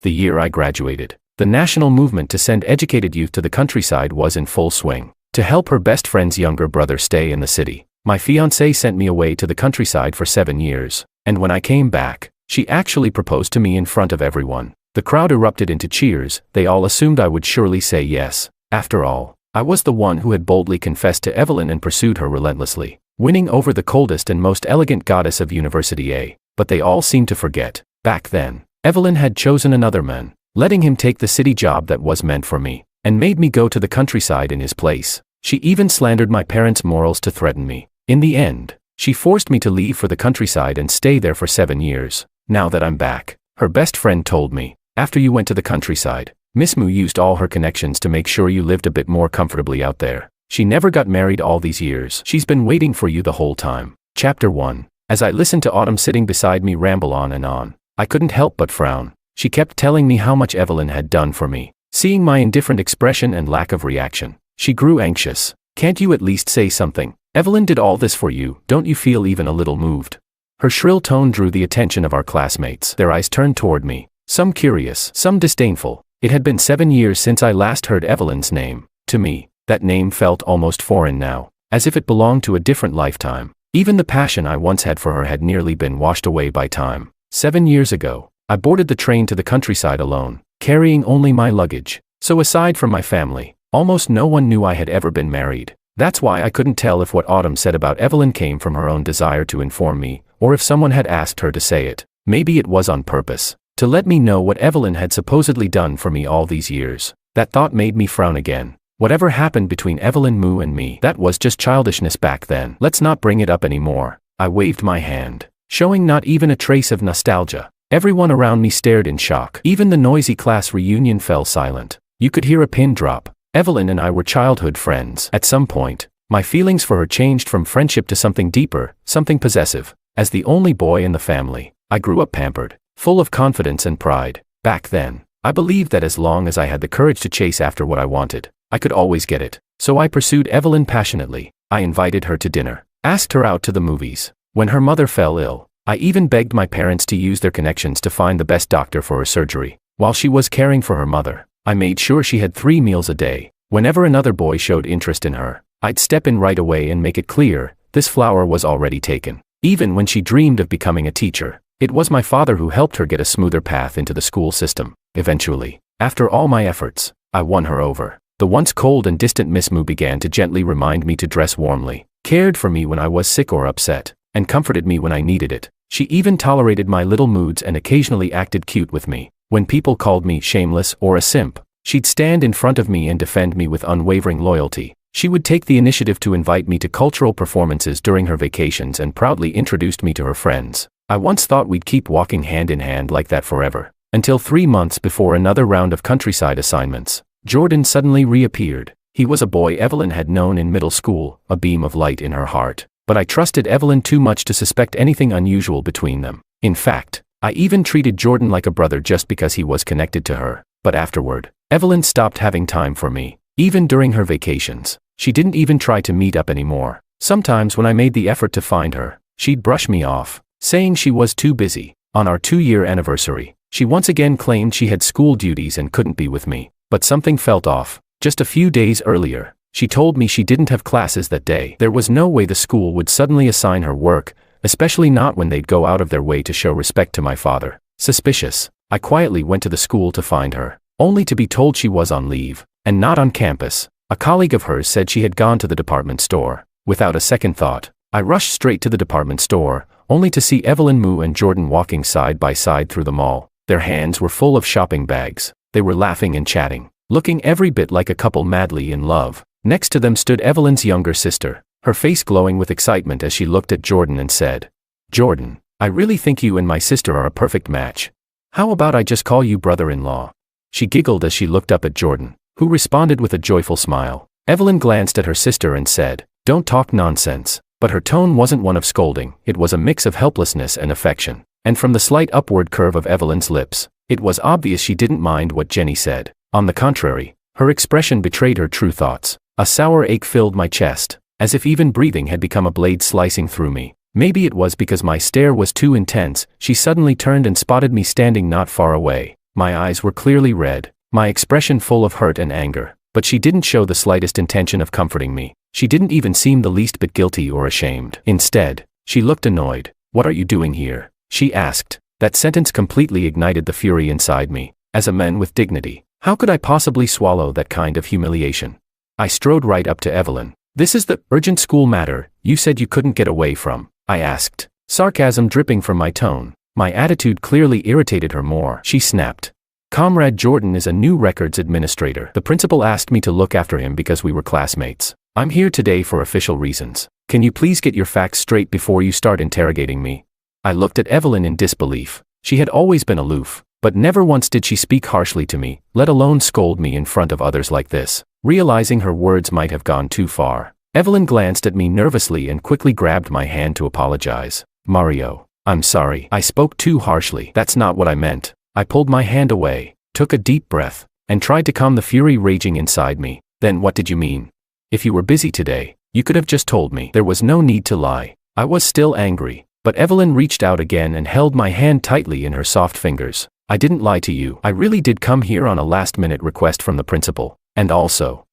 the year I graduated. The national movement to send educated youth to the countryside was in full swing. To help her best friend's younger brother stay in the city, my fiancée sent me away to the countryside for 7 years, and when I came back, she actually proposed to me in front of everyone. The crowd erupted into cheers. They all assumed I would surely say yes. After all, I was the one who had boldly confessed to Evelyn and pursued her relentlessly, winning over the coldest and most elegant goddess of University A. But they all seemed to forget, back then, Evelyn had chosen another man, letting him take the city job that was meant for me, and made me go to the countryside in his place. She even slandered my parents' morals to threaten me. In the end, she forced me to leave for the countryside and stay there for 7 years. Now that I'm back, her best friend told me, after you went to the countryside, Miss Moo used all her connections to make sure you lived a bit more comfortably out there. She never got married all these years. She's been waiting for you the whole time. Chapter 1. As I listened to Autumn sitting beside me ramble on and on, I couldn't help but frown. She kept telling me how much Evelyn had done for me. Seeing my indifferent expression and lack of reaction, she grew anxious. Can't you at least say something? Evelyn did all this for you, don't you feel even a little moved? Her shrill tone drew the attention of our classmates. Their eyes turned toward me, some curious, some disdainful. It had been 7 years since I last heard Evelyn's name. To me, that name felt almost foreign now, as if it belonged to a different lifetime. Even the passion I once had for her had nearly been washed away by time. 7 years ago, I boarded the train to the countryside alone, carrying only my luggage. So aside from my family, almost no one knew I had ever been married. That's why I couldn't tell if what Autumn said about Evelyn came from her own desire to inform me, or if someone had asked her to say it. Maybe it was on purpose, to let me know what Evelyn had supposedly done for me all these years. That thought made me frown again. Whatever happened between Evelyn Moo and me, that was just childishness back then. Let's not bring it up anymore. I waved my hand, showing not even a trace of nostalgia. Everyone around me stared in shock. Even the noisy class reunion fell silent. You could hear a pin drop. Evelyn and I were childhood friends. At some point, my feelings for her changed from friendship to something deeper, something possessive. As the only boy in the family, I grew up pampered, full of confidence and pride. Back then, I believed that as long as I had the courage to chase after what I wanted, I could always get it. So I pursued Evelyn passionately. I invited her to dinner, asked her out to the movies. When her mother fell ill, I even begged my parents to use their connections to find the best doctor for her surgery. While she was caring for her mother, I made sure she had 3 meals a day. Whenever another boy showed interest in her, I'd step in right away and make it clear, this flower was already taken. Even when she dreamed of becoming a teacher, it was my father who helped her get a smoother path into the school system. Eventually, after all my efforts, I won her over. The once cold and distant Miss Moo began to gently remind me to dress warmly, cared for me when I was sick or upset, and comforted me when I needed it. She even tolerated my little moods and occasionally acted cute with me. When people called me shameless or a simp, she'd stand in front of me and defend me with unwavering loyalty. She would take the initiative to invite me to cultural performances during her vacations and proudly introduced me to her friends. I once thought we'd keep walking hand in hand like that forever, until 3 months before another round of countryside assignments, Jordan suddenly reappeared. He was a boy Evelyn had known in middle school, a beam of light in her heart. But I trusted Evelyn too much to suspect anything unusual between them. In fact, I even treated Jordan like a brother just because he was connected to her. But afterward, Evelyn stopped having time for me. Even during her vacations, she didn't even try to meet up anymore. Sometimes when I made the effort to find her, she'd brush me off, saying she was too busy. On our 2-year anniversary, she once again claimed she had school duties and couldn't be with me. But something felt off. Just a few days earlier, she told me she didn't have classes that day. There was no way the school would suddenly assign her work, especially not when they'd go out of their way to show respect to my father. Suspicious, I quietly went to the school to find her, only to be told she was on leave, and not on campus. A colleague of hers said she had gone to the department store. Without a second thought, I rushed straight to the department store, only to see Evelyn Moo and Jordan walking side by side through the mall. Their hands were full of shopping bags. They were laughing and chatting, looking every bit like a couple madly in love. Next to them stood Evelyn's younger sister, her face glowing with excitement as she looked at Jordan and said, "Jordan, I really think you and my sister are a perfect match. How about I just call you brother-in-law?" She giggled as she looked up at Jordan, who responded with a joyful smile. Evelyn glanced at her sister and said, "Don't talk nonsense." But her tone wasn't one of scolding, it was a mix of helplessness and affection. And from the slight upward curve of Evelyn's lips, it was obvious she didn't mind what Jenny said. On the contrary, her expression betrayed her true thoughts. A sour ache filled my chest, as if even breathing had become a blade slicing through me. Maybe it was because my stare was too intense. She suddenly turned and spotted me standing not far away. My eyes were clearly red, my expression full of hurt and anger, but she didn't show the slightest intention of comforting me. She didn't even seem the least bit guilty or ashamed. Instead, she looked annoyed. "What are you doing here?" she asked. That sentence completely ignited the fury inside me. As a man with dignity, how could I possibly swallow that kind of humiliation? I strode right up to Evelyn. "This is the urgent school matter you said you couldn't get away from," I asked, sarcasm dripping from my tone. My attitude clearly irritated her more. She snapped. "Comrade Jordan is a new records administrator. The principal asked me to look after him because we were classmates. I'm here today for official reasons. Can you please get your facts straight before you start interrogating me?" I looked at Evelyn in disbelief. She had always been aloof, but never once did she speak harshly to me, let alone scold me in front of others like this. Realizing her words might have gone too far, Evelyn glanced at me nervously and quickly grabbed my hand to apologize. "Mario, I'm sorry. I spoke too harshly. That's not what I meant." I pulled my hand away, took a deep breath, and tried to calm the fury raging inside me. "Then what did you mean? If you were busy today, you could have just told me." There was no need to lie. I was still angry, but Evelyn reached out again and held my hand tightly in her soft fingers. "I didn't lie to you. I really did come here on a last-minute request from the principal. And also,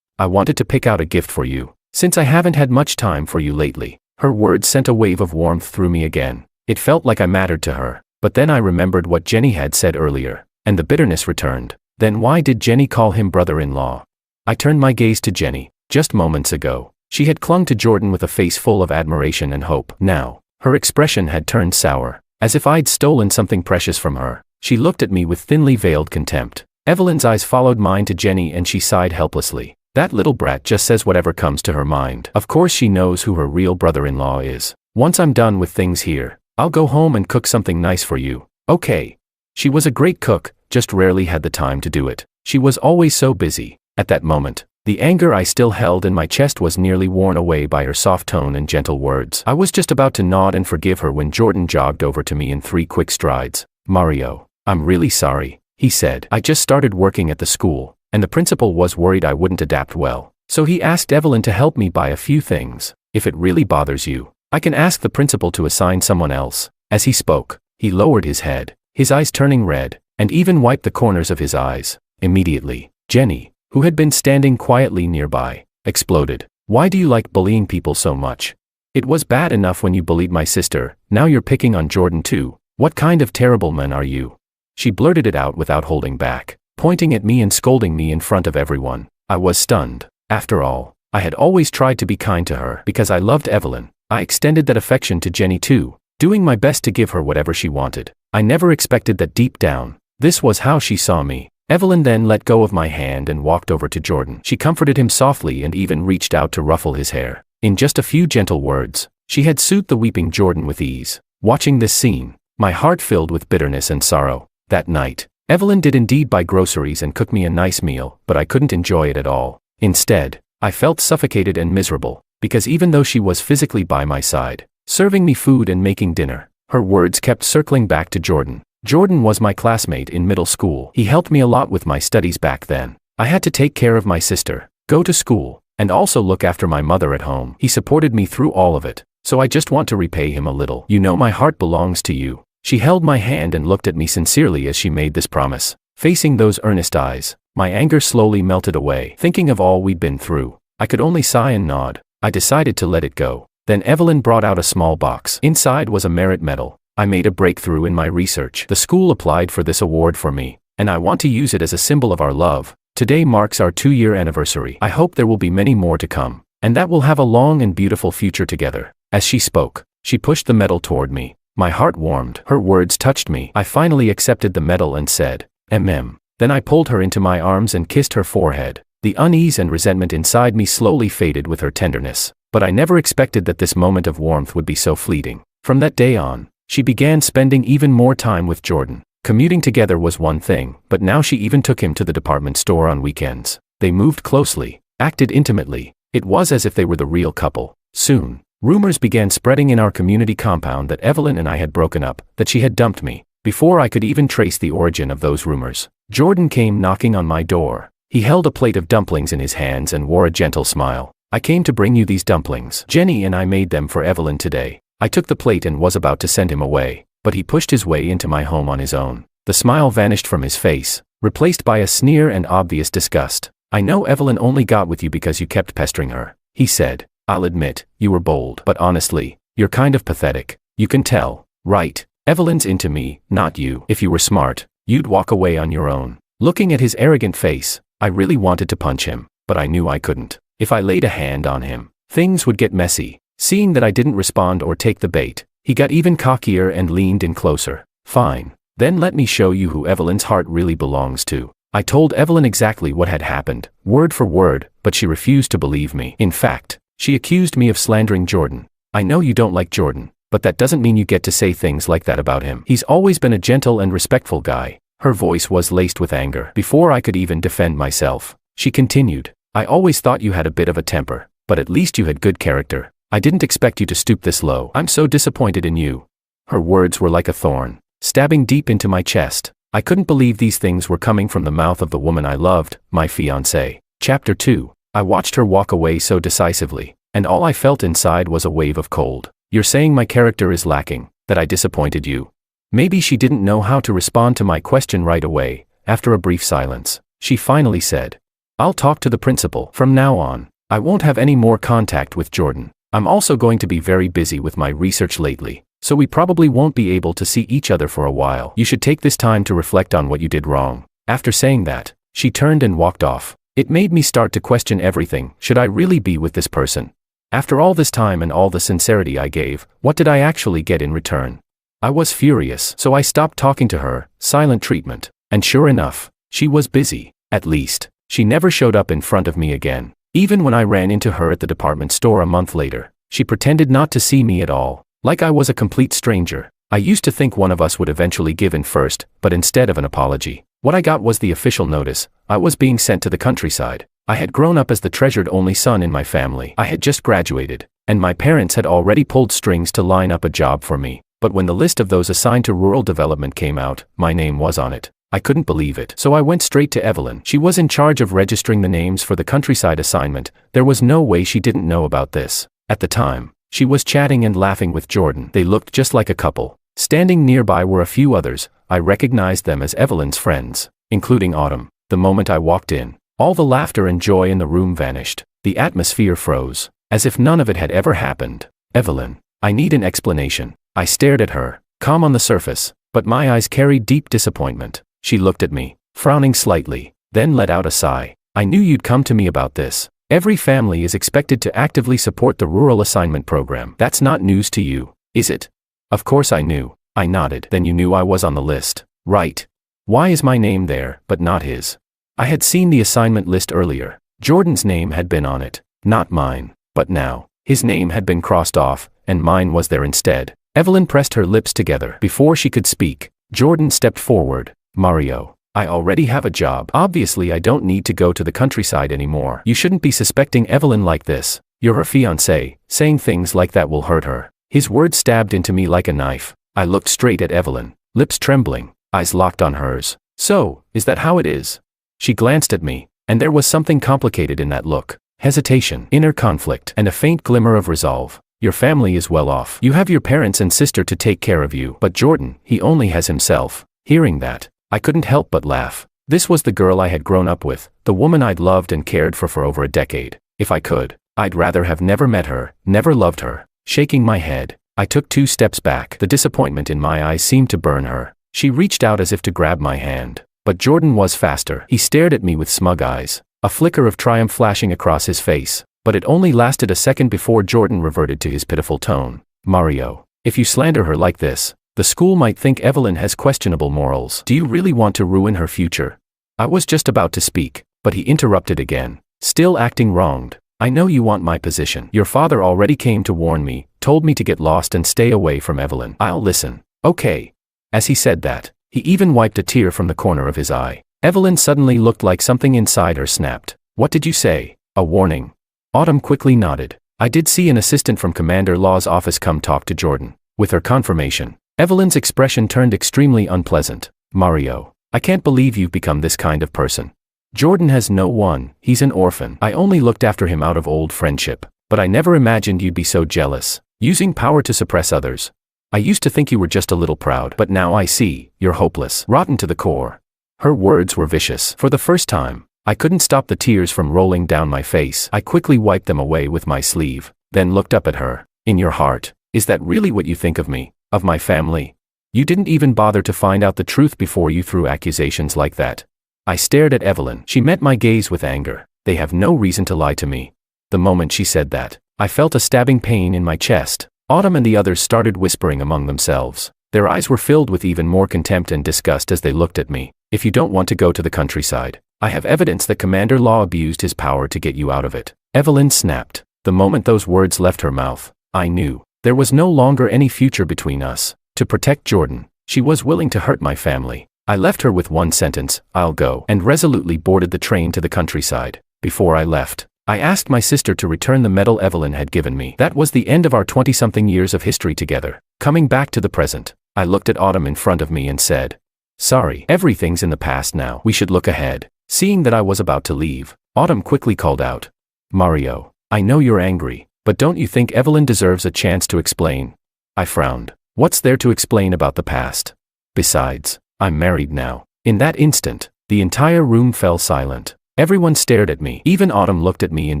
I wanted to pick out a gift for you, since I haven't had much time for you lately." Her words sent a wave of warmth through me again. It felt like I mattered to her, but then I remembered what Jenny had said earlier, and the bitterness returned. Then why did Jenny call him brother-in-law? I turned my gaze to Jenny. Just moments ago, she had clung to Jordan with a face full of admiration and hope. Now, her expression had turned sour, as if I'd stolen something precious from her. She looked at me with thinly veiled contempt. Evelyn's eyes followed mine to Jenny and she sighed helplessly. "That little brat just says whatever comes to her mind. Of course she knows who her real brother-in-law is. Once I'm done with things here, I'll go home and cook something nice for you, okay?" She was a great cook, just rarely had the time to do it. She was always so busy. At that moment, the anger I still held in my chest was nearly worn away by her soft tone and gentle words. I was just about to nod and forgive her when Jordan jogged over to me in 3 quick strides. "Mario, I'm really sorry," he said. "I just started working at the school, and the principal was worried I wouldn't adapt well. So he asked Evelyn to help me buy a few things. If it really bothers you, I can ask the principal to assign someone else." As he spoke, he lowered his head, his eyes turning red, and even wiped the corners of his eyes. Immediately, Jenny, who had been standing quietly nearby, exploded. "Why do you like bullying people so much? It was bad enough when you bullied my sister, now you're picking on Jordan too. What kind of terrible man are you?" She blurted it out without holding back, pointing at me and scolding me in front of everyone. I was stunned. After all, I had always tried to be kind to her because I loved Evelyn. I extended that affection to Jenny too, doing my best to give her whatever she wanted. I never expected that deep down, this was how she saw me. Evelyn then let go of my hand and walked over to Jordan. She comforted him softly and even reached out to ruffle his hair. In just a few gentle words, she had soothed the weeping Jordan with ease. Watching this scene, my heart filled with bitterness and sorrow. That night, Evelyn did indeed buy groceries and cook me a nice meal, but I couldn't enjoy it at all. Instead, I felt suffocated and miserable, because even though she was physically by my side, serving me food and making dinner, her words kept circling back to Jordan. Jordan was my classmate in middle school. He helped me a lot with my studies back then. I had to take care of my sister, go to school, and also look after my mother at home. He supported me through all of it, so I just want to repay him a little. You know, my heart belongs to you. She held my hand and looked at me sincerely as she made this promise. Facing those earnest eyes, my anger slowly melted away. Thinking of all we'd been through, I could only sigh and nod. I decided to let it go. Then Evelyn brought out a small box. Inside was a merit medal. I made a breakthrough in my research. The school applied for this award for me, and I want to use it as a symbol of our love. Today marks our 2-year anniversary. I hope there will be many more to come, and that we'll have a long and beautiful future together. As she spoke, she pushed the medal toward me. My heart warmed. Her words touched me. I finally accepted the medal and said, "Mm." Then I pulled her into my arms and kissed her forehead. The unease and resentment inside me slowly faded with her tenderness, but I never expected that this moment of warmth would be so fleeting. From that day on, she began spending even more time with Jordan. Commuting together was one thing, but now she even took him to the department store on weekends. They moved closely, acted intimately. It was as if they were the real couple. Soon, rumors began spreading in our community compound that Evelyn and I had broken up, that she had dumped me. Before I could even trace the origin of those rumors, Jordan came knocking on my door. He held a plate of dumplings in his hands and wore a gentle smile. "I came to bring you these dumplings. Jenny and I made them for Evelyn today." I took the plate and was about to send him away, but he pushed his way into my home on his own. The smile vanished from his face, replaced by a sneer and obvious disgust. I know Evelyn only got with you because you kept pestering her, he said. I'll admit, you were bold, but honestly, you're kind of pathetic. You can tell, right? Evelyn's into me, not you. If you were smart, you'd walk away on your own. Looking at his arrogant face, I really wanted to punch him, but I knew I couldn't. If I laid a hand on him, things would get messy. Seeing that I didn't respond or take the bait, he got even cockier and leaned in closer. Fine. Then let me show you who Evelyn's heart really belongs to. I told Evelyn exactly what had happened, word for word, but she refused to believe me. In fact, she accused me of slandering Jordan. I know you don't like Jordan, but that doesn't mean you get to say things like that about him. He's always been a gentle and respectful guy. Her voice was laced with anger. Before I could even defend myself, she continued, I always thought you had a bit of a temper, but at least you had good character. I didn't expect you to stoop this low. I'm so disappointed in you. Her words were like a thorn, stabbing deep into my chest. I couldn't believe these things were coming from the mouth of the woman I loved, my fiancée. Chapter 2. I watched her walk away so decisively, and all I felt inside was a wave of cold. You're saying my character is lacking, that I disappointed you. Maybe she didn't know how to respond to my question right away. After a brief silence, she finally said, I'll talk to the principal. From now on, I won't have any more contact with Jordan. I'm also going to be very busy with my research lately, so we probably won't be able to see each other for a while. You should take this time to reflect on what you did wrong. After saying that, she turned and walked off. It made me start to question everything. Should I really be with this person? After all this time and all the sincerity I gave, what did I actually get in return? I was furious, so I stopped talking to her. Silent treatment. And sure enough, she was busy. At least, she never showed up in front of me again. Even when I ran into her at the department store a month later, she pretended not to see me at all, like I was a complete stranger. I used to think one of us would eventually give in first, but instead of an apology, what I got was the official notice. I was being sent to the countryside. I had grown up as the treasured only son in my family. I had just graduated, and my parents had already pulled strings to line up a job for me. But when the list of those assigned to rural development came out, my name was on it. I couldn't believe it. So I went straight to Evelyn. She was in charge of registering the names for the countryside assignment. There was no way she didn't know about this. At the time, she was chatting and laughing with Jordan. They looked just like a couple. Standing nearby were a few others. I recognized them as Evelyn's friends, including Autumn. The moment I walked in, all the laughter and joy in the room vanished. The atmosphere froze, as if none of it had ever happened. Evelyn, I need an explanation. I stared at her, calm on the surface, but my eyes carried deep disappointment. She looked at me, frowning slightly, then let out a sigh. I knew you'd come to me about this. Every family is expected to actively support the rural assignment program. That's not news to you, is it? Of course I knew. I nodded. Then you knew I was on the list, right? Why is my name there, but not his? I had seen the assignment list earlier. Jordan's name had been on it, not mine. But now, his name had been crossed off, and mine was there instead. Evelyn pressed her lips together. Before she could speak, Jordan stepped forward. Mario, I already have a job. Obviously I don't need to go to the countryside anymore. You shouldn't be suspecting Evelyn like this. You're her fiancé. Saying things like that will hurt her. His words stabbed into me like a knife. I looked straight at Evelyn, lips trembling, eyes locked on hers. So, is that how it is? She glanced at me, and there was something complicated in that look. Hesitation, inner conflict, and a faint glimmer of resolve. Your family is well off. You have your parents and sister to take care of you. But Jordan, he only has himself. Hearing that, I couldn't help but laugh. This was the girl I had grown up with, the woman I'd loved and cared for over a decade. If I could, I'd rather have never met her, never loved her. Shaking my head, I took 2 steps back. The disappointment in my eyes seemed to burn her. She reached out as if to grab my hand. But Jordan was faster. He stared at me with smug eyes, a flicker of triumph flashing across his face. But it only lasted a second before Jordan reverted to his pitiful tone. Mario, if you slander her like this, the school might think Evelyn has questionable morals. Do you really want to ruin her future? I was just about to speak, but he interrupted again, still acting wronged. I know you want my position. Your father already came to warn me, told me to get lost and stay away from Evelyn. I'll listen. Okay. As he said that, he even wiped a tear from the corner of his eye. Evelyn suddenly looked like something inside her snapped. What did you say? A warning? Autumn quickly nodded. I did see an assistant from Commander Law's office come talk to Jordan. With her confirmation, Evelyn's expression turned extremely unpleasant. Mario, I can't believe you've become this kind of person. Jordan has no one, he's an orphan. I only looked after him out of old friendship, but I never imagined you'd be so jealous, using power to suppress others. I used to think you were just a little proud, but now I see, you're hopeless, rotten to the core." Her words were vicious. For the first time, I couldn't stop the tears from rolling down my face. I quickly wiped them away with my sleeve, then looked up at her. "In your heart, is that really what you think of me, of my family? You didn't even bother to find out the truth before you threw accusations like that." I stared at Evelyn. She met my gaze with anger. "They have no reason to lie to me." The moment she said that, I felt a stabbing pain in my chest. Autumn and the others started whispering among themselves. Their eyes were filled with even more contempt and disgust as they looked at me. "If you don't want to go to the countryside, I have evidence that Commander Law abused his power to get you out of it." Evelyn snapped. The moment those words left her mouth, I knew there was no longer any future between us. To protect Jordan, she was willing to hurt my family. I left her with one sentence, "I'll go," and resolutely boarded the train to the countryside. Before I left, I asked my sister to return the medal Evelyn had given me. That was the end of our 20-something years of history together. Coming back to the present, I looked at Autumn in front of me and said, "Sorry, everything's in the past now. We should look ahead." Seeing that I was about to leave, Autumn quickly called out, "Mario, I know you're angry, but don't you think Evelyn deserves a chance to explain?" I frowned. What's there to explain about the past? Besides, I'm married now. In that instant, the entire room fell silent. Everyone stared at me. Even Autumn looked at me in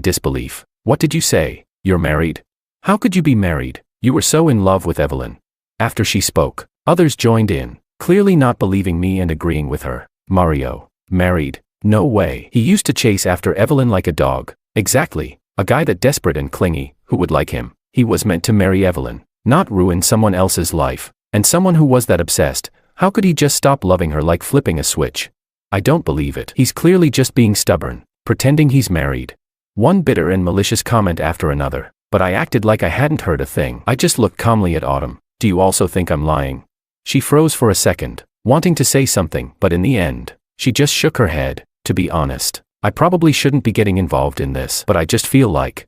disbelief. "What did you say? You're married? How could you be married? You were so in love with Evelyn." After she spoke, others joined in, clearly not believing me and agreeing with her. "Mario, married? No way. He used to chase after Evelyn like a dog." "Exactly. A guy that desperate and clingy, who would like him? He was meant to marry Evelyn, not ruin someone else's life. And someone who was that obsessed, how could he just stop loving her like flipping a switch? I don't believe it. He's clearly just being stubborn, pretending he's married." One bitter and malicious comment after another, but I acted like I hadn't heard a thing. I just looked calmly at Autumn. "Do you also think I'm lying?" She froze for a second, wanting to say something, but in the end, she just shook her head. "To be honest, I probably shouldn't be getting involved in this, but I just feel like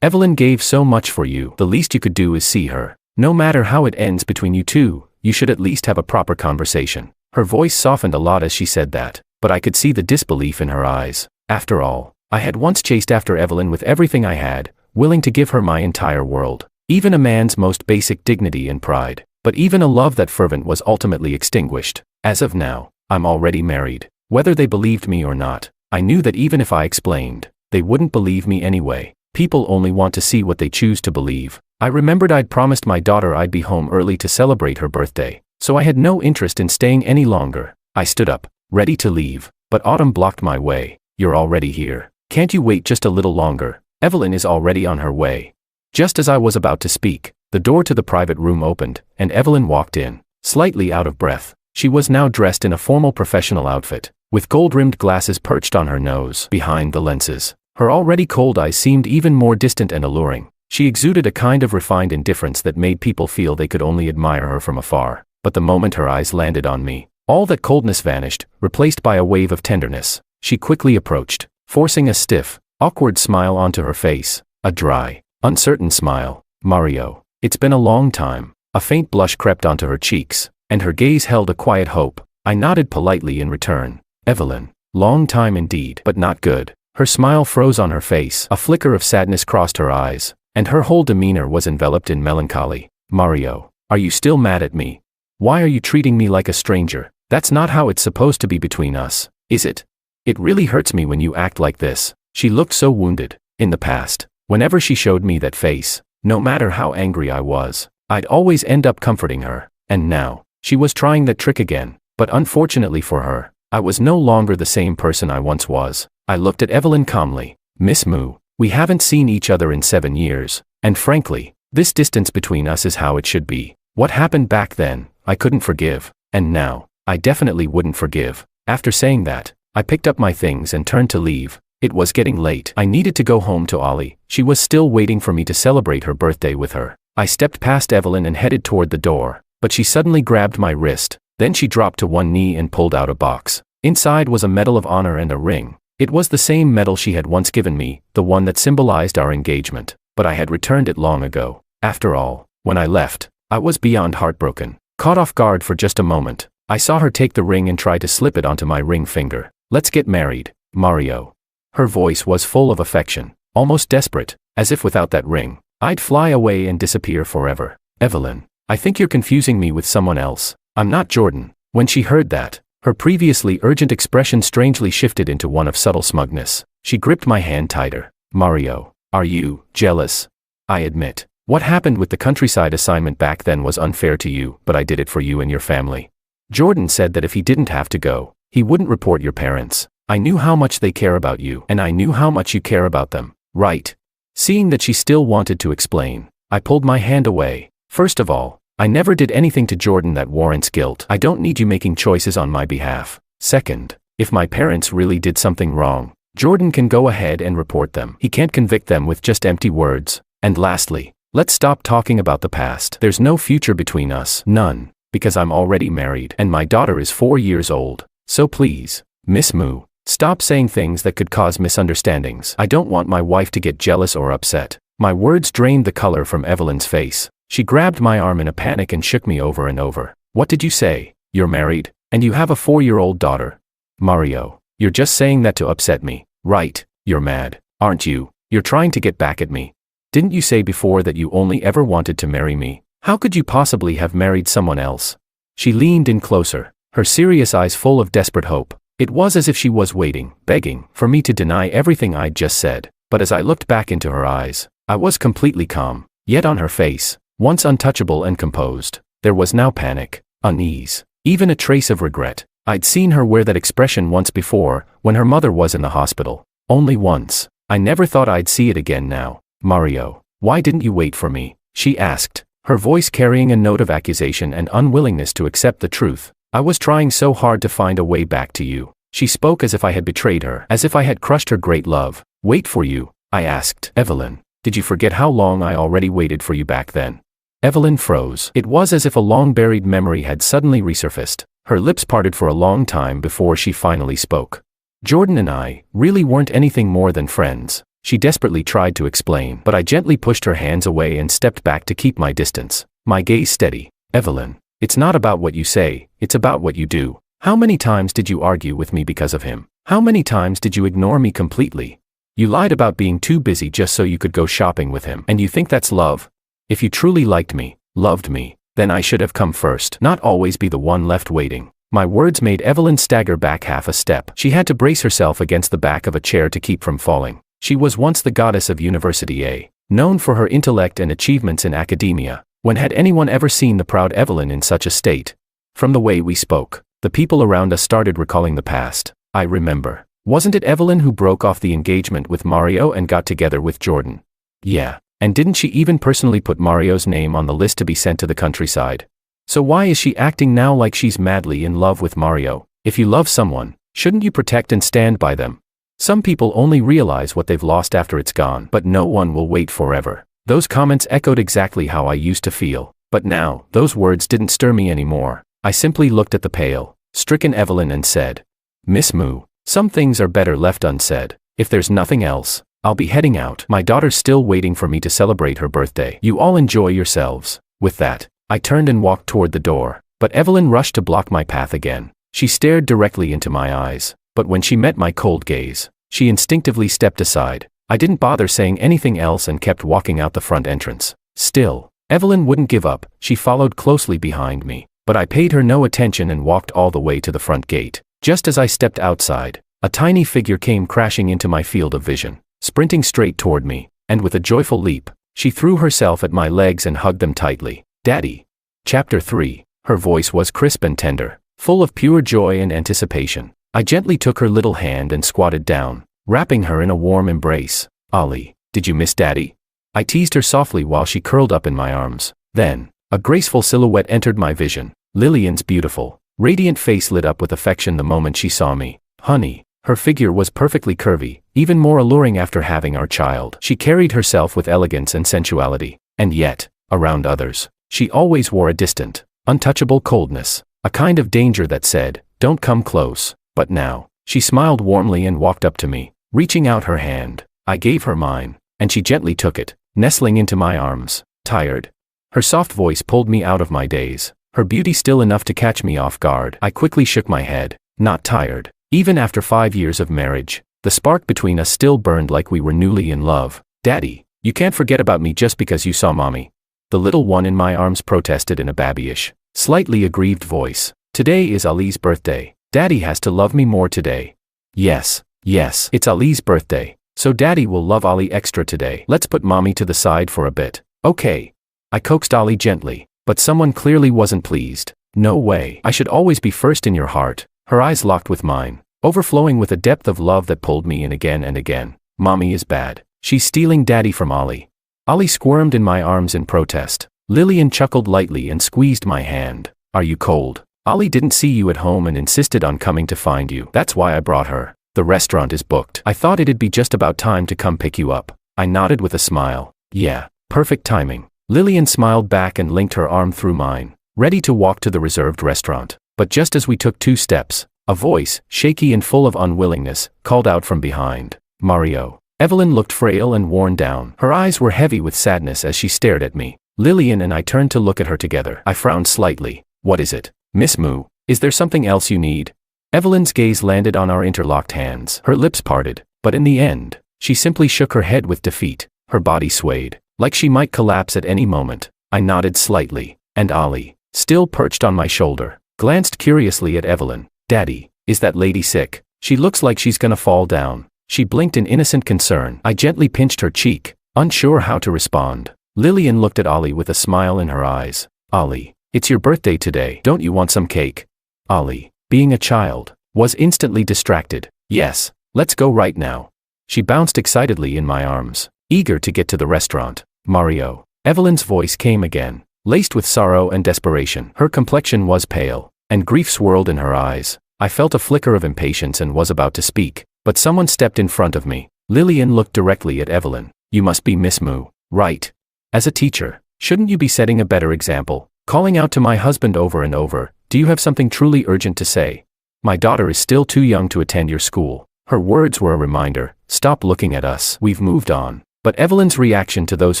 Evelyn gave so much for you. The least you could do is see her. No matter how it ends between you two, you should at least have a proper conversation." Her voice softened a lot as she said that, but I could see the disbelief in her eyes. After all, I had once chased after Evelyn with everything I had, willing to give her my entire world, even a man's most basic dignity and pride. But even a love that fervent was ultimately extinguished. As of now, I'm already married. Whether they believed me or not, I knew that even if I explained, they wouldn't believe me anyway. People only want to see what they choose to believe. I remembered I'd promised my daughter I'd be home early to celebrate her birthday, so I had no interest in staying any longer. I stood up, ready to leave, but Autumn blocked my way. "You're already here. Can't you wait just a little longer? Evelyn is already on her way." Just as I was about to speak, the door to the private room opened, and Evelyn walked in, slightly out of breath. She was now dressed in a formal professional outfit, with gold-rimmed glasses perched on her nose. Behind the lenses, her already cold eyes seemed even more distant and alluring. She exuded a kind of refined indifference that made people feel they could only admire her from afar. But the moment her eyes landed on me, all that coldness vanished, replaced by a wave of tenderness. She quickly approached, forcing a stiff, awkward smile onto her face. A dry, uncertain smile. "Mario, it's been a long time." A faint blush crept onto her cheeks, and her gaze held a quiet hope. I nodded politely in return. "Evelyn, long time indeed, but not good." Her smile froze on her face. A flicker of sadness crossed her eyes, and her whole demeanor was enveloped in melancholy. "Mario, are you still mad at me? Why are you treating me like a stranger? That's not how it's supposed to be between us, is it? It really hurts me when you act like this." She looked so wounded. In the past, whenever she showed me that face, no matter how angry I was, I'd always end up comforting her. And now, she was trying that trick again. But unfortunately for her, I was no longer the same person I once was. I looked at Evelyn calmly. "Miss Moo, we haven't seen each other in 7 years, and frankly, this distance between us is how it should be. What happened back then, I couldn't forgive, and now, I definitely wouldn't forgive." After saying that, I picked up my things and turned to leave. It was getting late. I needed to go home to Ollie. She was still waiting for me to celebrate her birthday with her. I stepped past Evelyn and headed toward the door, but she suddenly grabbed my wrist. Then she dropped to one knee and pulled out a box. Inside was a Medal of Honor and a ring. It was the same medal she had once given me, the one that symbolized our engagement, but I had returned it long ago. After all, when I left, I was beyond heartbroken. Caught off guard for just a moment, I saw her take the ring and try to slip it onto my ring finger. "Let's get married, Mario." Her voice was full of affection, almost desperate, as if without that ring, I'd fly away and disappear forever. "Evelyn, I think you're confusing me with someone else. I'm not Jordan." When she heard that, her previously urgent expression strangely shifted into one of subtle smugness. She gripped my hand tighter. "Mario, are you jealous?" "I admit, what happened with the countryside assignment back then was unfair to you, but I did it for you and your family. Jordan said that if he didn't have to go, he wouldn't report your parents. I knew how much they care about you, and I knew how much you care about them, right?" Seeing that she still wanted to explain, I pulled my hand away. "First of all, I never did anything to Jordan that warrants guilt. I don't need you making choices on my behalf. Second, if my parents really did something wrong, Jordan can go ahead and report them. He can't convict them with just empty words. And lastly, let's stop talking about the past. There's no future between us. None. Because I'm already married and my daughter is 4 years old. So please, Miss Moo, stop saying things that could cause misunderstandings. I don't want my wife to get jealous or upset." My words drained the color from Evelyn's face. She grabbed my arm in a panic and shook me over and over. "What did you say? You're married, and you have a 4-year-old daughter? Mario, you're just saying that to upset me, right? You're mad, aren't you? You're trying to get back at me. Didn't you say before that you only ever wanted to marry me? How could you possibly have married someone else?" She leaned in closer, her serious eyes full of desperate hope. It was as if she was waiting, begging, for me to deny everything I'd just said. But as I looked back into her eyes, I was completely calm. Yet on her face, once untouchable and composed, there was now panic, unease, even a trace of regret. I'd seen her wear that expression once before, when her mother was in the hospital. Only once. I never thought I'd see it again now. "Mario, why didn't you wait for me?" she asked, her voice carrying a note of accusation and unwillingness to accept the truth. "I was trying so hard to find a way back to you." She spoke as if I had betrayed her, as if I had crushed her great love. "Wait for you?" I asked. "Evelyn, did you forget how long I already waited for you back then?" Evelyn froze. It was as if a long-buried memory had suddenly resurfaced. Her lips parted for a long time before she finally spoke. "Jordan and I really weren't anything more than friends," she desperately tried to explain, but I gently pushed her hands away and stepped back to keep my distance, my gaze steady. "Evelyn, it's not about what you say, it's about what you do. How many times did you argue with me because of him? How many times did you ignore me completely? You lied about being too busy just so you could go shopping with him, and you think that's love? If you truly liked me, loved me, then I should have come first, not always be the one left waiting." My words made Evelyn stagger back half a step. She had to brace herself against the back of a chair to keep from falling. She was once the goddess of University A, known for her intellect and achievements in academia. When had anyone ever seen the proud Evelyn in such a state? From the way we spoke, the people around us started recalling the past. I remember. Wasn't it Evelyn who broke off the engagement with Mario and got together with Jordan? Yeah. And didn't she even personally put Mario's name on the list to be sent to the countryside? So why is she acting now like she's madly in love with Mario? If you love someone, shouldn't you protect and stand by them? Some people only realize what they've lost after it's gone, but no one will wait forever. Those comments echoed exactly how I used to feel, but now, those words didn't stir me anymore. I simply looked at the pale, stricken Evelyn and said, "Miss Moo, some things are better left unsaid. If there's nothing else, I'll be heading out. My daughter's still waiting for me to celebrate her birthday. You all enjoy yourselves." With that, I turned and walked toward the door, but Evelyn rushed to block my path again. She stared directly into my eyes, but when she met my cold gaze, she instinctively stepped aside. I didn't bother saying anything else and kept walking out the front entrance. Still, Evelyn wouldn't give up. She followed closely behind me, but I paid her no attention and walked all the way to the front gate. Just as I stepped outside, a tiny figure came crashing into my field of vision, sprinting straight toward me, and with a joyful leap, she threw herself at my legs and hugged them tightly. "Daddy." Chapter 3. Her voice was crisp and tender, full of pure joy and anticipation. I gently took her little hand and squatted down, wrapping her in a warm embrace. "Ollie, did you miss Daddy?" I teased her softly while she curled up in my arms. Then, a graceful silhouette entered my vision. Lillian's beautiful, radiant face lit up with affection the moment she saw me. "Honey." Her figure was perfectly curvy, even more alluring after having our child. She carried herself with elegance and sensuality, and yet, around others, she always wore a distant, untouchable coldness, a kind of danger that said, "Don't come close." But now, she smiled warmly and walked up to me, reaching out her hand. I gave her mine, and she gently took it, nestling into my arms. "Tired?" Her soft voice pulled me out of my daze, her beauty still enough to catch me off guard. I quickly shook my head. "Not tired." Even after 5 years of marriage, the spark between us still burned like we were newly in love. "Daddy, you can't forget about me just because you saw Mommy." the little one in my arms protested in a babyish, slightly aggrieved voice. Today is Ali's birthday. Daddy has to love me more today. Yes, it's Ali's birthday. So Daddy will love Ali extra today. Let's put Mommy to the side for a bit. Okay. I coaxed Ali gently, but someone clearly wasn't pleased. No way. I should always be first in your heart. Her eyes locked with mine, overflowing with a depth of love that pulled me in again and again. Mommy is bad. She's stealing Daddy from Ali. Ali squirmed in my arms in protest. Lillian chuckled lightly and squeezed my hand. Are you cold? Ali didn't see you at home and insisted on coming to find you. That's why I brought her. The restaurant is booked. I thought it'd be just about time to come pick you up. I nodded with a smile. Yeah, perfect timing. Lillian smiled back and linked her arm through mine, ready to walk to the reserved restaurant. But just as we took 2 steps, a voice, shaky and full of unwillingness, called out from behind. Mario. Evelyn looked frail and worn down. Her eyes were heavy with sadness as she stared at me. Lillian and I turned to look at her together. I frowned slightly. What is it? Miss Moo, is there something else you need? Evelyn's gaze landed on our interlocked hands. Her lips parted, but in the end, she simply shook her head with defeat. Her body swayed, like she might collapse at any moment. I nodded slightly, and Ali, still perched on my shoulder, glanced curiously at Evelyn. Daddy, is that lady sick? She looks like she's gonna fall down. She blinked in innocent concern. I gently pinched her cheek, unsure how to respond. Lillian looked at Ali with a smile in her eyes. Ali, it's your birthday today. Don't you want some cake? Ali, being a child, was instantly distracted. Yes, let's go right now. She bounced excitedly in my arms, eager to get to the restaurant. Mario. Evelyn's voice came again, laced with sorrow and desperation. Her complexion was pale, and grief swirled in her eyes. I felt a flicker of impatience and was about to speak, but someone stepped in front of me. Lillian looked directly at Evelyn. You must be Miss Moo, right? As a teacher, shouldn't you be setting a better example? Calling out to my husband over and over, do you have something truly urgent to say? My daughter is still too young to attend your school. Her words were a reminder. Stop looking at us. We've moved on. But Evelyn's reaction to those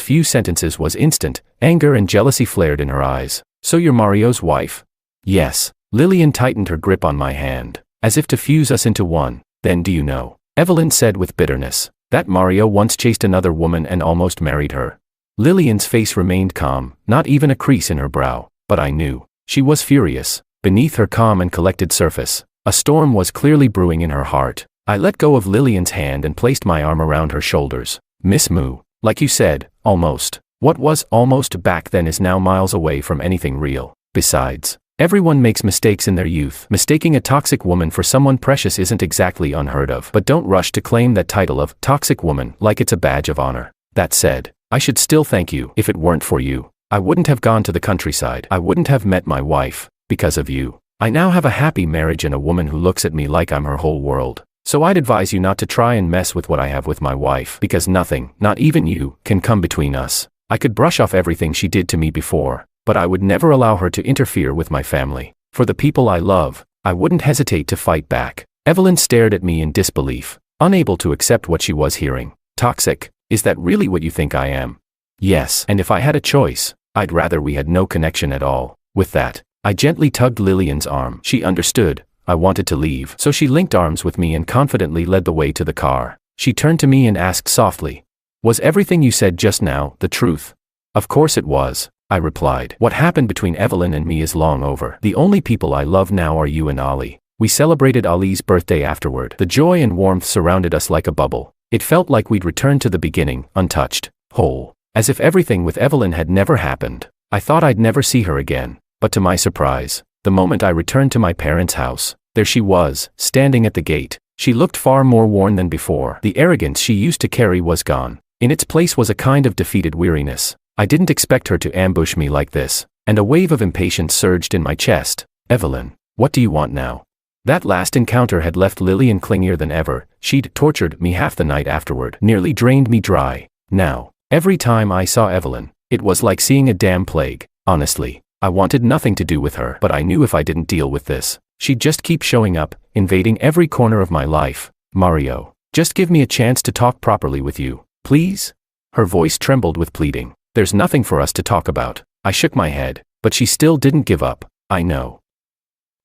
few sentences was instant. Anger and jealousy flared in her eyes. So you're Mario's wife? Yes. Lillian tightened her grip on my hand, as if to fuse us into one. Then do you know? Evelyn said with bitterness, that Mario once chased another woman and almost married her. Lillian's face remained calm, not even a crease in her brow, but I knew. She was furious. Beneath her calm and collected surface, a storm was clearly brewing in her heart. I let go of Lillian's hand and placed my arm around her shoulders. Miss Moo, like you said, almost. What was almost back then is now miles away from anything real. Besides, everyone makes mistakes in their youth. Mistaking a toxic woman for someone precious isn't exactly unheard of. But don't rush to claim that title of toxic woman like it's a badge of honor. That said, I should still thank you. If it weren't for you, I wouldn't have gone to the countryside. I wouldn't have met my wife. Because of you, I now have a happy marriage and a woman who looks at me like I'm her whole world. So I'd advise you not to try and mess with what I have with my wife, because nothing, not even you, can come between us. I could brush off everything she did to me before, but I would never allow her to interfere with my family. For the people I love, I wouldn't hesitate to fight back. Evelyn stared at me in disbelief, unable to accept what she was hearing. Toxic? Is that really what you think I am? Yes, and if I had a choice, I'd rather we had no connection at all. With that, I gently tugged Lillian's arm. She understood. I wanted to leave, so she linked arms with me and confidently led the way to the car. She turned to me and asked softly, was everything you said just now the truth? Of course it was, I replied. What happened between Evelyn and me is long over. The only people I love now are you and Ali. We celebrated Ali's birthday afterward. The joy and warmth surrounded us like a bubble. It felt like we'd returned to the beginning, untouched, whole, as if everything with Evelyn had never happened. I thought I'd never see her again, but to my surprise, the moment I returned to my parents' house, there she was, standing at the gate. She looked far more worn than before. The arrogance she used to carry was gone. In its place was a kind of defeated weariness. I didn't expect her to ambush me like this, and a wave of impatience surged in my chest. Evelyn, what do you want now? That last encounter had left Lillian clingier than ever. She'd tortured me half the night afterward, nearly drained me dry. Now, every time I saw Evelyn, it was like seeing a damn plague. Honestly, I wanted nothing to do with her, but I knew if I didn't deal with this, she'd just keep showing up, invading every corner of my life. Mario, just give me a chance to talk properly with you, please? Her voice trembled with pleading. There's nothing for us to talk about. I shook my head, but she still didn't give up. I know.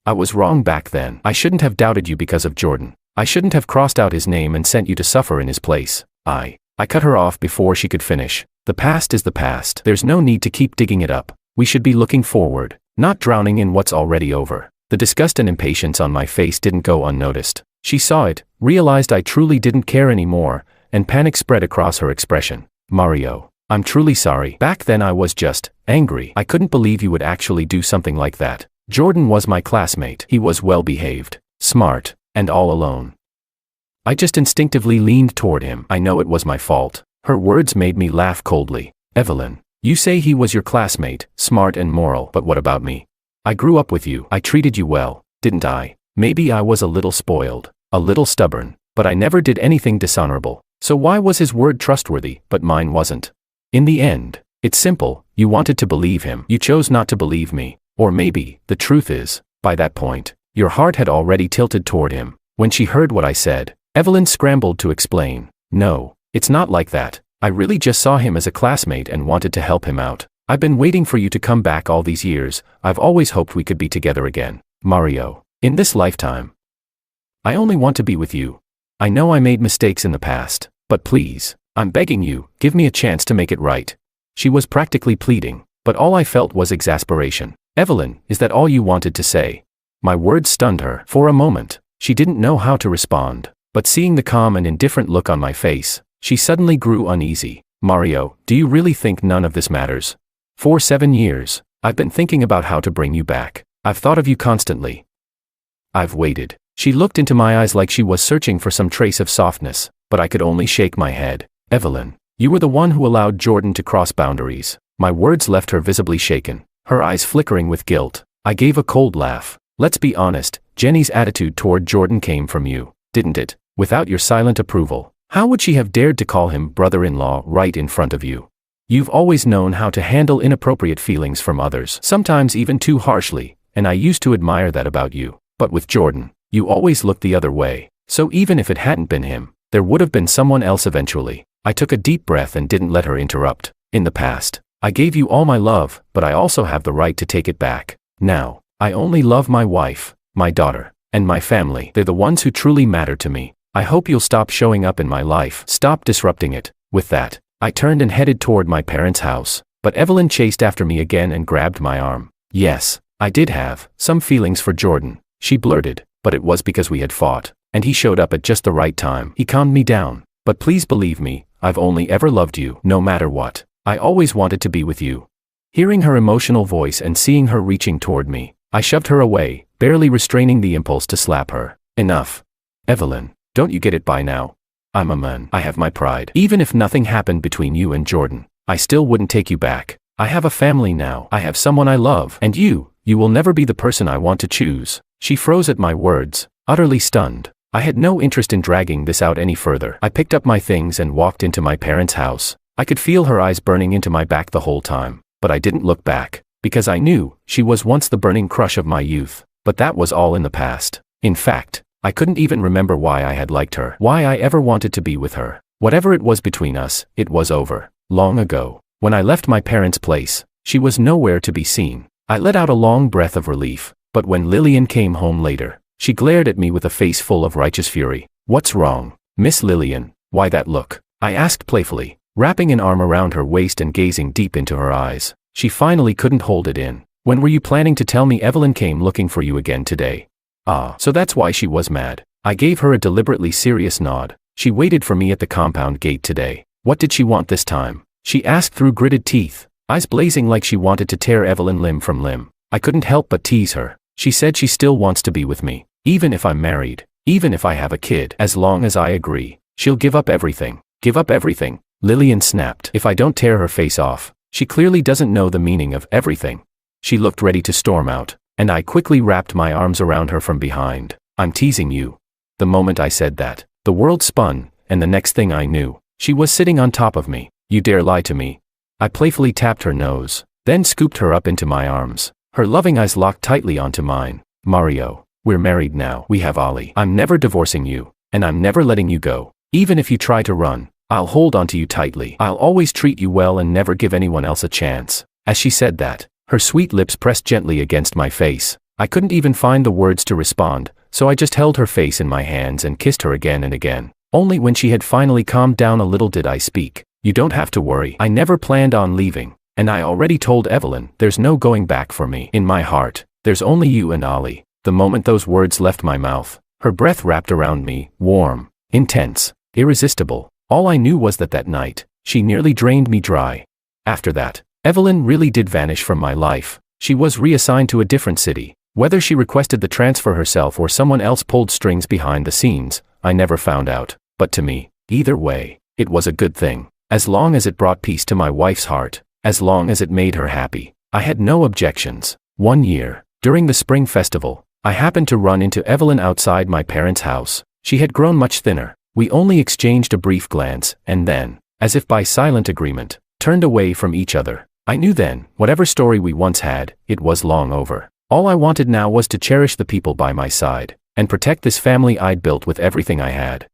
I was wrong back then. I shouldn't have doubted you because of Jordan. I shouldn't have crossed out his name and sent you to suffer in his place. I cut her off before she could finish. The past is the past. There's no need to keep digging it up. We should be looking forward, not drowning in what's already over. The disgust and impatience on my face didn't go unnoticed. She saw it, realized I truly didn't care anymore, and panic spread across her expression. Mario, I'm truly sorry. Back then I was just angry. I couldn't believe you would actually do something like that. Jordan was my classmate. He was well-behaved, smart, and all alone. I just instinctively leaned toward him. I know it was my fault. Her words made me laugh coldly. Evelyn, you say he was your classmate, smart and moral, but what about me? I grew up with you. I treated you well, didn't I? Maybe I was a little spoiled, a little stubborn, but I never did anything dishonorable. So why was his word trustworthy, but mine wasn't? In the end, it's simple. You wanted to believe him. You chose not to believe me. Or maybe, the truth is, by that point, your heart had already tilted toward him. When she heard what I said, Evelyn scrambled to explain. No, it's not like that. I really just saw him as a classmate and wanted to help him out. I've been waiting for you to come back all these years. I've always hoped we could be together again. Mario, in this lifetime. I only want to be with you. I know I made mistakes in the past, but please, I'm begging you, give me a chance to make it right. She was practically pleading, but all I felt was exasperation. Evelyn, is that all you wanted to say? My words stunned her. For a moment, she didn't know how to respond, but seeing the calm and indifferent look on my face, she suddenly grew uneasy. Mario, do you really think none of this matters? For 7 years, I've been thinking about how to bring you back. I've thought of you constantly. I've waited. She looked into my eyes like she was searching for some trace of softness, but I could only shake my head. Evelyn, you were the one who allowed Jordan to cross boundaries. My words left her visibly shaken, her eyes flickering with guilt. I gave a cold laugh. Let's be honest, Jenny's attitude toward Jordan came from you, didn't it? Without your silent approval, how would she have dared to call him brother-in-law right in front of you? You've always known how to handle inappropriate feelings from others, sometimes even too harshly, and I used to admire that about you. But with Jordan, you always looked the other way. So even if it hadn't been him, there would have been someone else eventually. I took a deep breath and didn't let her interrupt. In the past, I gave you all my love, but I also have the right to take it back. Now, I only love my wife, my daughter, and my family. They're the ones who truly matter to me. I hope you'll stop showing up in my life. Stop disrupting it. With that, I turned and headed toward my parents' house, but Evelyn chased after me again and grabbed my arm. Yes, I did have some feelings for Jordan, she blurted, but it was because we had fought, and he showed up at just the right time. He calmed me down. But please believe me, I've only ever loved you, no matter what. I always wanted to be with you. Hearing her emotional voice and seeing her reaching toward me, I shoved her away, barely restraining the impulse to slap her. Enough. Evelyn, don't you get it by now? I'm a man. I have my pride. Even if nothing happened between you and Jordan, I still wouldn't take you back. I have a family now. I have someone I love. And you will never be the person I want to choose. She froze at my words, utterly stunned. I had no interest in dragging this out any further. I picked up my things and walked into my parents' house. I could feel her eyes burning into my back the whole time, but I didn't look back, because I knew she was once the burning crush of my youth. But that was all in the past. In fact, I couldn't even remember why I had liked her, why I ever wanted to be with her. Whatever it was between us, it was over, long ago. When I left my parents' place, she was nowhere to be seen. I let out a long breath of relief, but when Lillian came home later, she glared at me with a face full of righteous fury. What's wrong, Miss Lillian? Why that look? I asked playfully, wrapping an arm around her waist and gazing deep into her eyes. She finally couldn't hold it in. When were you planning to tell me Evelyn came looking for you again today? Ah, so that's why she was mad. I gave her a deliberately serious nod. She waited for me at the compound gate today. What did she want this time? She asked through gritted teeth, eyes blazing like she wanted to tear Evelyn limb from limb. I couldn't help but tease her. She said she still wants to be with me, even if I'm married, even if I have a kid. As long as I agree, she'll give up everything. Give up everything, Lillian snapped. If I don't tear her face off, she clearly doesn't know the meaning of everything. She looked ready to storm out, and I quickly wrapped my arms around her from behind. I'm teasing you. The moment I said that, the world spun, and the next thing I knew, she was sitting on top of me. You dare lie to me? I playfully tapped her nose, then scooped her up into my arms. Her loving eyes locked tightly onto mine. Mario, we're married now. We have Ollie. I'm never divorcing you, and I'm never letting you go. Even if you try to run, I'll hold onto you tightly. I'll always treat you well and never give anyone else a chance. As she said that, her sweet lips pressed gently against my face. I couldn't even find the words to respond, so I just held her face in my hands and kissed her again and again. Only when she had finally calmed down a little did I speak. You don't have to worry. I never planned on leaving, and I already told Evelyn there's no going back for me. In my heart, there's only you and Ollie. The moment those words left my mouth, her breath wrapped around me, warm, intense, irresistible. All I knew was that that night, she nearly drained me dry. After that, Evelyn really did vanish from my life. She was reassigned to a different city. Whether she requested the transfer herself or someone else pulled strings behind the scenes, I never found out. But to me, either way, it was a good thing. As long as it brought peace to my wife's heart, as long as it made her happy, I had no objections. One year, during the spring festival, I happened to run into Evelyn outside my parents' house. She had grown much thinner. We only exchanged a brief glance, and then, as if by silent agreement, turned away from each other. I knew then, whatever story we once had, it was long over. All I wanted now was to cherish the people by my side, and protect this family I'd built with everything I had.